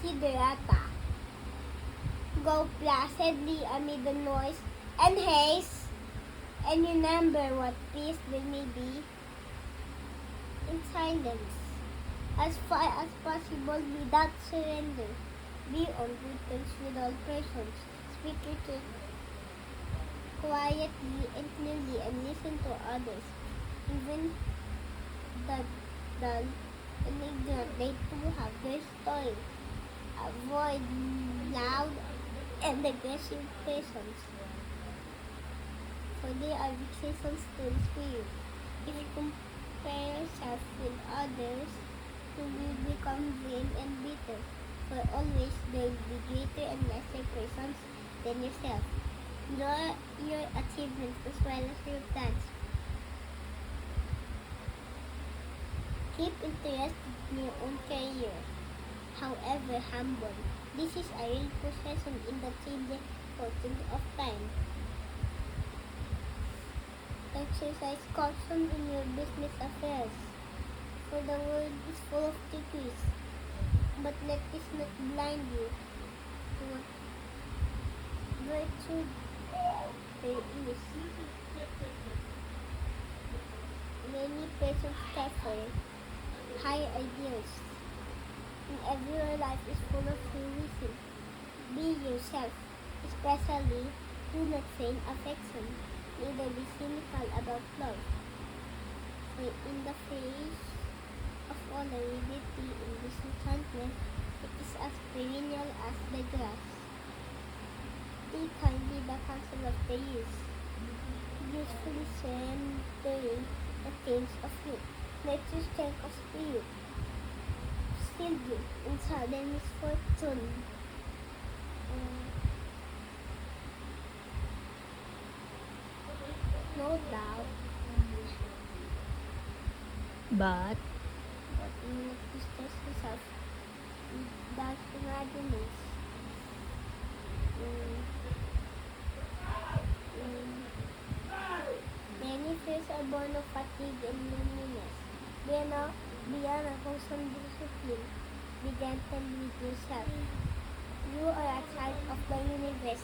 desiderata. Go placidly amid the noise and haste, and remember what peace there may be in silence. As far as possible, without surrender. Be on good terms with all persons. Speak your truth quietly and clearly, and listen to others, even the dull and ignorant. They too have their story. Avoid loud and aggressive persons, for they are vexations to the spirit. If you compare yourself with others, you will become vain and bitter, for always there will be greater and lesser persons than yourself. Enjoy your achievements as well as your plans. Keep interested in your own career, however humble. This is a real possession in the changing fortune of time. Exercise caution in your business affairs, for the world is full of trickeries. But let this not blind you to what virtue there is. Many persons strive for high ideals, and every life is full of reason. Be yourself, especially do not feign affection, neither be cynical about love. For in the face of all aridity and disenchantment, it is as perennial as the grass. Take kindly the counsel of the youth, usefully surrendering the things of youth. Let your strength of spirit shield you in sudden misfortune. No doubt, But you need to stress yourself with dark imaginings. Many fears are born of fatigue and loneliness. Be an wholesome discipline. Be gentle with yourself. You are a child of the universe,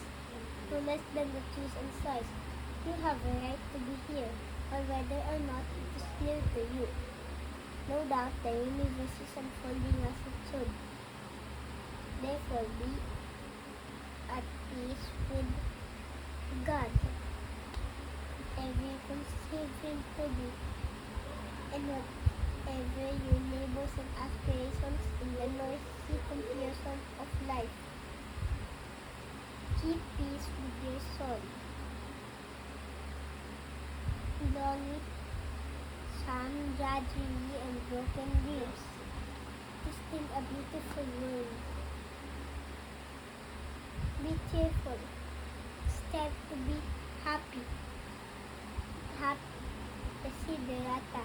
no less than the trees and stars. You have a right to be here, or whether or not it is clear to you. No doubt the universe is unfolding as it should. Therefore, be at peace with God, whatever you conceive Him to be, and whatever your labors and aspirations in the noisy confusion of life. Keep peace with your soul. Long it some drudgery and broken dreams. It is still a beautiful world. Be cheerful. Strive to be happy. Happy. Desiderata.